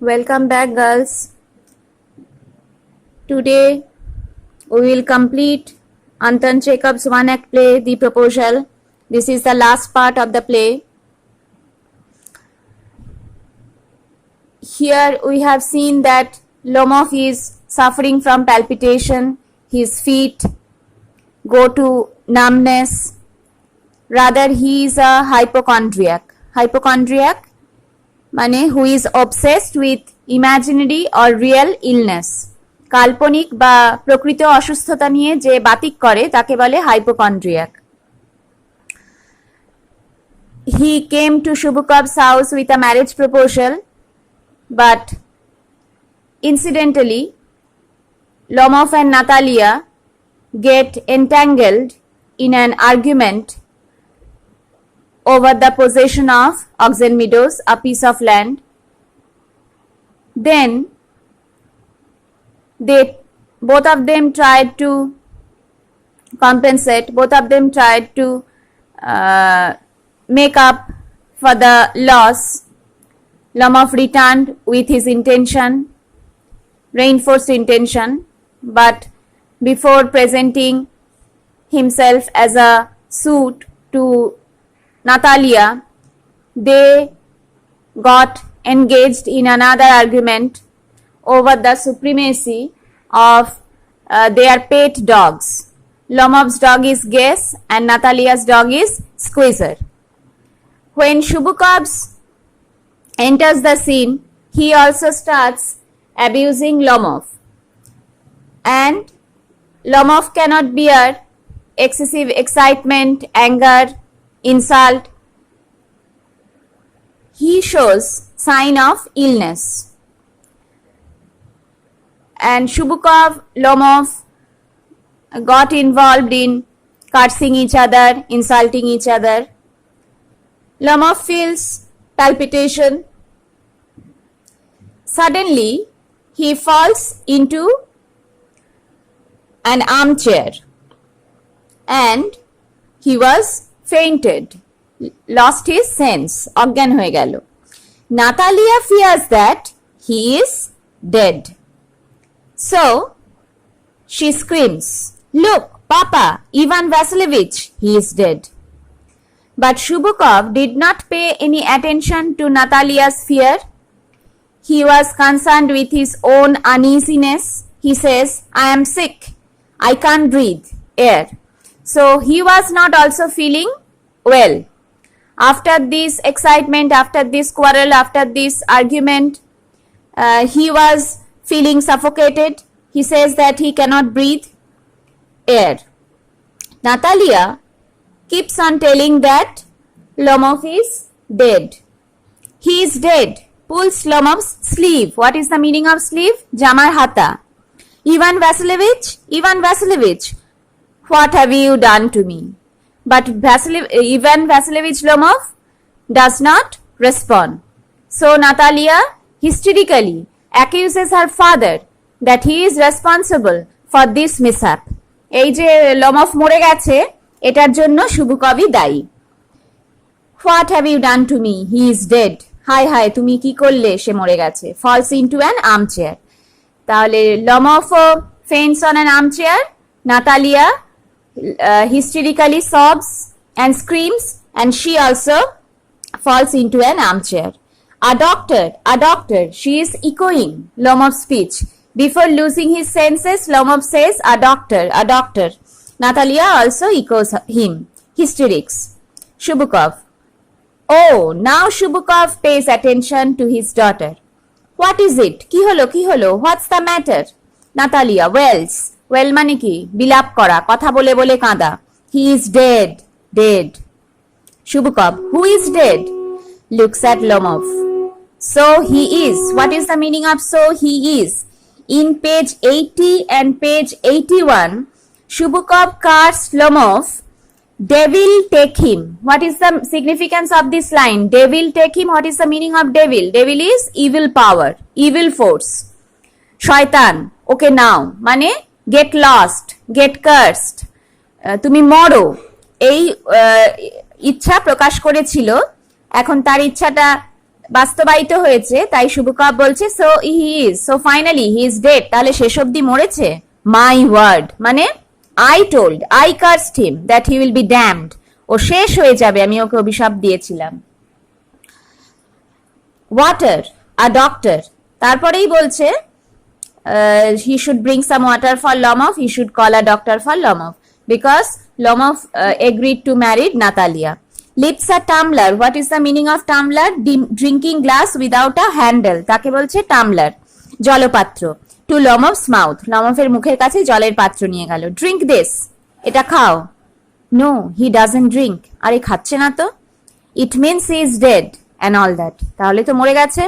Welcome back, girls. Today we will complete Anton Chekhov's one-act play, The Proposal. This is the last part of the play. Here we have seen that Lomov is suffering from palpitation. His feet go to numbness. Rather, he is a hypochondriac. Hypochondriac মানে who is obsessed with imaginary or real illness. কাল্পনিক বা প্রকৃত অসুস্থতা নিয়ে যে বাতিক করে তাকে বলে hypochondriac. He came to Shubukov's house with a marriage proposal, but incidentally, Lomov and Natalia get entangled in an argument over the possession of Oxen Meadows, a piece of land. Then both of them tried to compensate, both of them tried to make up for the loss. Lomov returned with his intention, reinforced intention, but before presenting himself as a suit to Natalia, they got engaged in another argument over the supremacy of their pet dogs. Lomov's dog is Guess and Natalia's dog is Squeezer. When Shubukov enters the scene, he also starts abusing Lomov. And Lomov cannot bear excessive excitement, anger, insult. He shows sign of illness. And Shubukov, Lomov got involved in cursing each other, insulting each other. Lomov feels palpitation. Suddenly, he falls into an armchair and he was fainted, lost his sense, অজ্ঞান হয়ে গেল. Natalia fears that he is dead. So, she screams, "Look, Papa, Ivan Vasilievich, he is dead." But Shubukov did not pay any attention to Natalia's fear. He was concerned with his own uneasiness. He says, "I am sick. I can't breathe air." So he was not also feeling well. After this excitement, after this quarrel, after this argument, he was feeling suffocated. He says that he cannot breathe air. Natalia keeps on telling that Lomov is dead. He is dead. Pulls Lomov's sleeve. What is the meaning of sleeve? Jamar hata. Ivan Vasilievich, Ivan Vasilievich, what have you done to me? But Ivan Vasilievich Lomov does not respond. So Natalia hysterically accuses her father that he is responsible for this mishap. এই যে Lomov মরে গেছে এটার জন্য শুভকবি দায়ী. What have you done to me? He is dead. হায় হায় তুমি কি করলে, সে মরে গেছে. Falls into an armchair. তাহলে Lomov faints on an armchair. Natalia hysterically sobs and screams, and she also falls into an armchair. A doctor, she is echoing Lomov's speech. Before losing his senses, Lomov says, a doctor. Natalia also echoes him. Hysterics. Shubukov. Oh, now Shubukov pays attention to his daughter. What is it? কি হলো? What's the matter? Natalia wells. Well মানে কি? বিলাপ করা, কথা বলে বলে কাঁদা. He is dead. Shubukov. Who is dead? Looks at Lomov. So he is. What is the meaning of so he is? In page 80 and page 81, Shubukov cursed Lomov. Devil take him. What is the significance of this line? Devil take him. What is the meaning of devil? Devil is evil power, evil force. Shaitan. Okay, now. মানে get lost, get cursed. তুমি মরো এই ইচ্ছা প্রকাশ করেছিল। এখন তার ইচ্ছাটা বাস্তবায়িত হয়েছে, তাই শুভকব বলছে so he is, so finally he is dead. তাহলে শেষ অব্দি মরেছে। মাই ওয়ার্ড মানে I told, I cursed him that he will be damned, ও শেষ হয়ে যাবে, আমি ওকে অভিশাপ দিয়েছিলাম। ওয়াটার, আ ডক্টর, তারপরেই বলছে he should bring some water for Lomov, he should call a doctor for Lomov because Lomov agreed to marry Natalia. Lips a tumbler, what is the meaning of tumbler? Drinking glass without a handle, তাকে বলছে tumbler, জলপাত্র। To Lomov's mouth, লমফের মুখের কাছে জলের পাত্র নিয়ে গেল। Drink this, এটা খাও। No, he doesn't drink, আরে খাচ্ছে না তো। It means he is dead and all that, তাহলে তো মরে গেছে।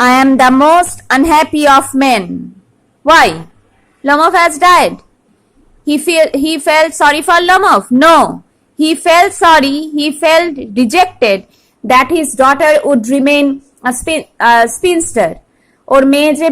I am the most unhappy of men. Why? Lomov has died. He felt sorry for Lomov? No. He felt sorry, he felt rejected that his daughter would remain a spinster. ওর মেয়ে যে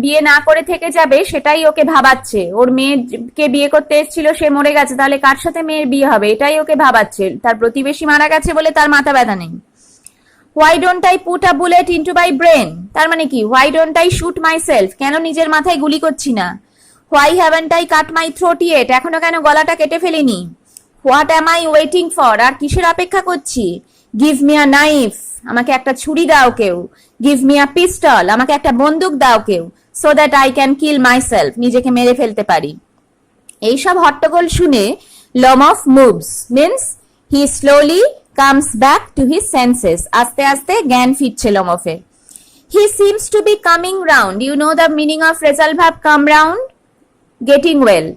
বিয়ে না করে থেকে যাবে সেটাই ওকে ভাবাচ্ছে। ওর মেয়েকে বিয়ে করতে এসেছিল, সে মরে গেছে, তাহলে কার সাথে মেয়ের বিয়ে হবে এটাই ওকে ভাবাচ্ছে। তার প্রতিবেশী মারা গেছে বলে তার মাথা ব্যথা নেই। Why don't I put a bullet into my brain? তার মানে কি? Why don't I shoot myself? কেন নিজের মাথায় গুলি করছি না? Why haven't I cut my throat yet? এখনো কেন গলাটা কেটে ফেলিনি? What am I waiting for? আর কিসের অপেক্ষা করছি? Give me a knife, আমাকে একটা ছুরি দাও কেউ। Give me a pistol, আমাকে একটা বন্দুক দাও কেউ। So that I can kill myself, নিজেকে মেরে ফেলতে পারি। এইসব হট্টগোল শুনে Lomov moves, means he slowly comes back to his senses, আস্তে আস্তে জ্ঞান ফিরছে লমফের। He seems to be coming round. You know the meaning of phrasal verb come round? Getting well,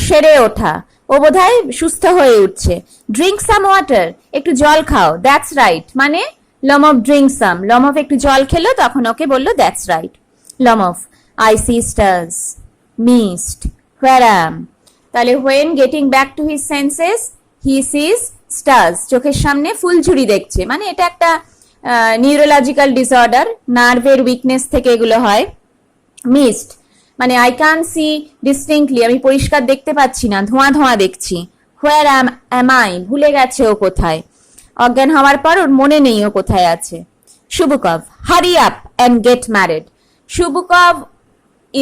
সেরে ওঠা, ও বোধহয় সুস্থ হয়ে উঠছে। Drink some water, একটু জল খাও। That's right, মানে Lomov drink some, Lomov একটু জল খেলো, তখন ওকে বললো that's right. Lomov, I see stars, mist, where am? তাহলে when getting back to his senses, he sees stars, চোখের সামনে ফুলঝুরি দেখছে। মানে এটা একটা নিউরোলজিক্যাল ডিসঅর্ডার, নার্ভের উইকনেস থেকে এগুলো হয়। মিস্ট মানে আই ক্যান সি ডিস্টিংক্টলি, আমি পরিষ্কার দেখতে পাচ্ছি না, ধোঁয়া ধোঁয়া দেখছি। হোয়ার অ্যাম আই, ভুলে গেছে ও কোথায়। অজ্ঞান হওয়ার পর ওর মনে নেই ও কোথায় আছে। শুভকব, hurry up and get married. শুভকব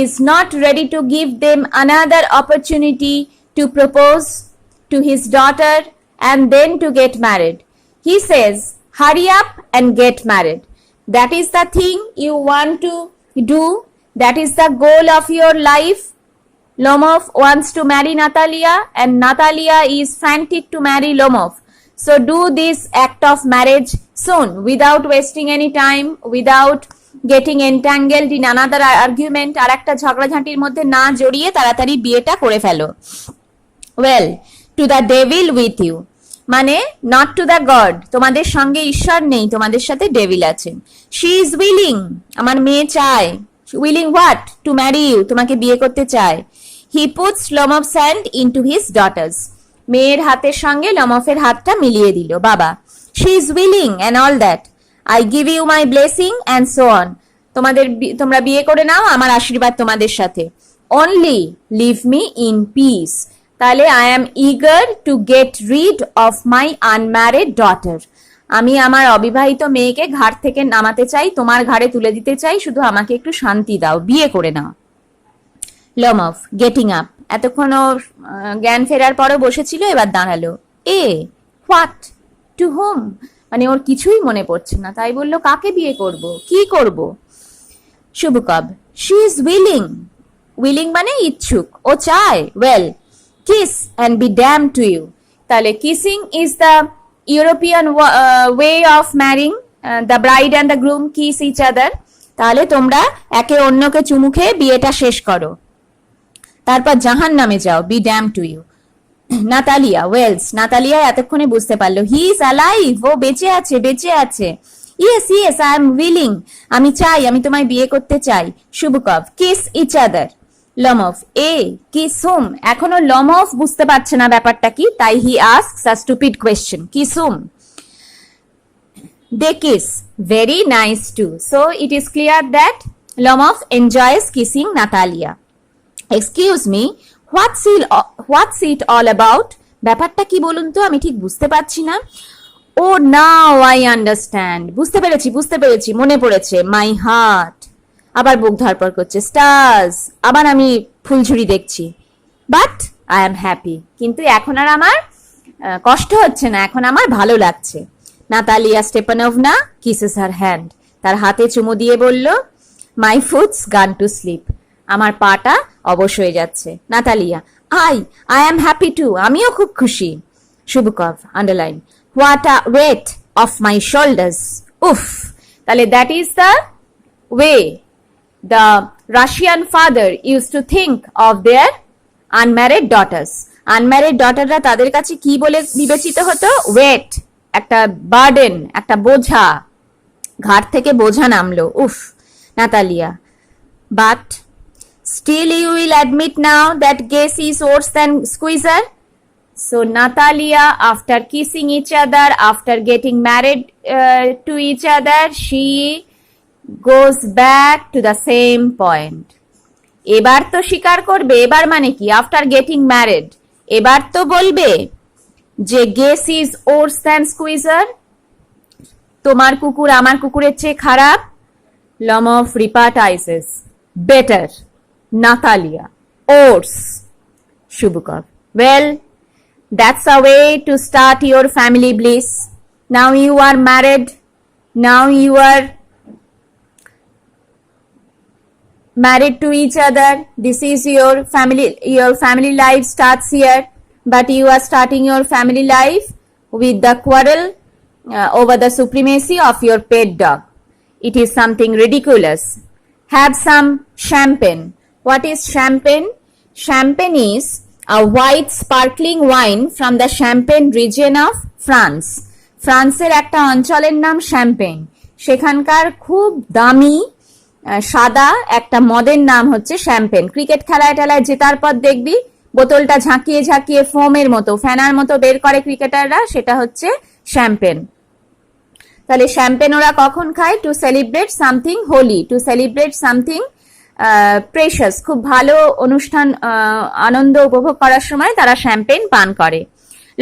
is not ready to give them another opportunity to propose to his daughter and then to get married. He says, hurry up and get married. That is the thing you want to do. That is the goal of your life. Lomov wants to marry Natalia and Natalia is frantic to marry Lomov. So do this act of marriage soon without wasting any time, without getting entangled in another argument, আর একটা ঝগড়াঝাঁটির মধ্যে না জড়িয়ে তাড়াতাড়ি বিয়েটা করে ফেলো। Well, to the devil with you, মানে not to the God, তোমাদের সঙ্গে ঈশ্বর নেই, তোমাদের সাথে ডেভিল আছেন। She is willing, আমার মেয়ে চায়। Willing what? To marry you, তোমাকে বিয়ে করতে চায়। He puts Lomov's hand into his daughter's, মেয়ের হাতের সঙ্গে লমফের হাতটা মিলিয়ে দিল বাবা। She is willing and all that. I give you my blessing and so on. তোমরা বিয়ে করে নাও, আমার আশীর্বাদ তোমাদের সাথে। Only leave me in peace. তাহলে I am eager to get rid of my unmarried daughter. আমি আমার অবিবাহিত মেয়েকে ঘাট থেকে নামাতে চাই, তোমার ঘাড়ে তুলে দিতে চাই, শুধু আমাকে একটু শান্তি দাও, বিয়ে করে নাও। Lomov, getting up, এতক্ষণ ও জ্ঞান ফেরার পরও বসেছিল, এবার দাঁড়ালো। হোয়াট, টু হোম, মানে ওর কিছুই মনে পড়ছে না, তাই বললো কাকে বিয়ে করব, কি করব। শুভকব, শি ইজ উইলিং, উইলিং মানে ইচ্ছুক, ও চায়। Well, kiss and be dam to you, তাহলে kissing is the European way of marrying, the bride and the groom kiss each other. তাহলে তোমরা একে অন্যকে চুমু খেয়ে বিয়েটা শেষ করো, তারপর জাহান নামে যাও। Be dam to you. Natalia, Wells, Natalia এতক্ষণে বুঝতে পারলো হি ইজ অ্যালাইভ, ও বেঁচে আছে, বেঁচে আছে। Yes yes, I am willing, আমি চাই, আমি তোমায় বিয়ে করতে চাই। শুভকব, kiss each other. Lomov, kiss hmm, এখনো লমফ বুঝতে পারছে না ব্যাপারটা কি, তাই he asks a stupid question, kiss hmm. They kiss, very nice too. So it is clear that Lomov enjoys kissing Natalia. Excuse me, what's it all about? ব্যাপারটা কি বলুন তো, আমি ঠিক বুঝতে পারছি না। ও নাও আই আন্ডারস্ট্যান্ড, বুঝতে পেরেছি, মনে পড়েছে। মাই হার্ট, আবার বুক ধরপড় করছে। স্টার্স, আবার আমি ফুলঝুরি দেখছি। বাট আই এম হ্যাপি, কিন্তু এখন আর আমার কষ্ট হচ্ছে না, এখন আমার ভালো লাগছে। Natalia Stepanovna kisses her hand, তার হাতে চুমু দিয়ে বলল, my foots gone to sleep, আমার পাটা অবশ হয়ে যাচ্ছে। Natalia, I am happy too, আমিও খুব খুশি। Chubukov underline, what a weight off my shoulders, উফ। তাহলে that is the way the Russian father used to think of their unmarried daughters. Unmarried daughterরা তাদের কাছে কি বলে বিবেচিত হতো? ওয়েট, একটা বার্ডেন, একটা বোঝা, ঘাট থেকে বোঝা নামলো। উফ। Natalia, but still you will admit now that Gacy is worse than Squeezer? So Natalia, after kissing each other, after getting married to each other, she goes back to the same point. এবার তো স্বীকার করবে, এবার মানে কি, after getting married এবার তো বলবে যে guess is worse than Squeezer, তোমার কুকুর আমার কুকুরের চেয়ে খারাপ। Lomov repartees, better. Natalia, worse. Chubukov, well, that's a way to start your family bliss. Now you are married, now you are married to each other, this is your family life starts here, but you are starting your family life with the quarrel over the supremacy of your pet dog. It is something ridiculous. Have some champagne. What is champagne? Champagne is a white sparkling wine from the Champagne region of France. ফ্রান্সের একটা অঞ্চলের নাম champagne, সেখানকার খুব দামি সাদা একটা মদের নাম হচ্ছে শ্যাম্পেন। ক্রিকেট খেলায় টেলায় জেতার পর দেখবি বোতলটা ঝাঁকিয়ে ঝাঁকিয়ে ফোমের মতো, ফেনার মতো বের করে ক্রিকেটাররা, সেটা হচ্ছে শ্যাম্পেন। তাহলে শ্যাম্পেন ওরা কখন খায়? To celebrate something holy, to celebrate something precious, খুব ভালো অনুষ্ঠান, আনন্দ উপভোগ করার সময় তারা শ্যাম্পেন পান করে।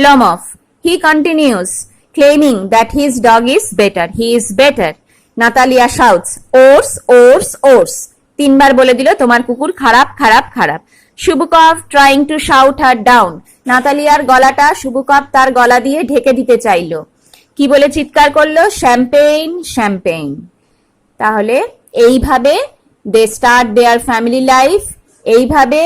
Lomov, he continues claiming that his dog is better, he is better. Natalia shouts, worse worse worse, তিনবার বলে দিল তোমার কুকুর খারাপ খারাপ খারাপ। Chubukov trying to shout her down, নাতালিয়ার গলাটা শুভকভ তার গলা দিয়ে ঢেকে দিতে চাইল। কি বলে চিৎকার করলো? Champagne champagne. তাহলে এইভাবে they start their family life, এইভাবে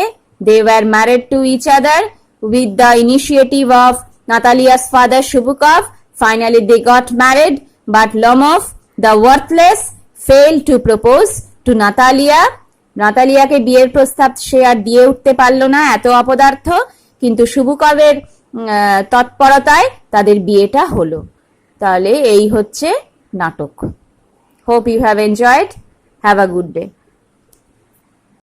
they were married to each other with the initiative of Natalia's father Chubukov. Finally they got married, but Lomov the worthless failed to propose to Natalia. নাতালিয়াকে বিয়ের প্রস্তাব সে আর দিয়ে উঠতে পারল না, এত অপদার্থ। কিন্তু শুভকভের তৎপরতায় তাদের বিয়েটা হলো। তাহলে এই হচ্ছে নাটক। Hope you have enjoyed, have a good day.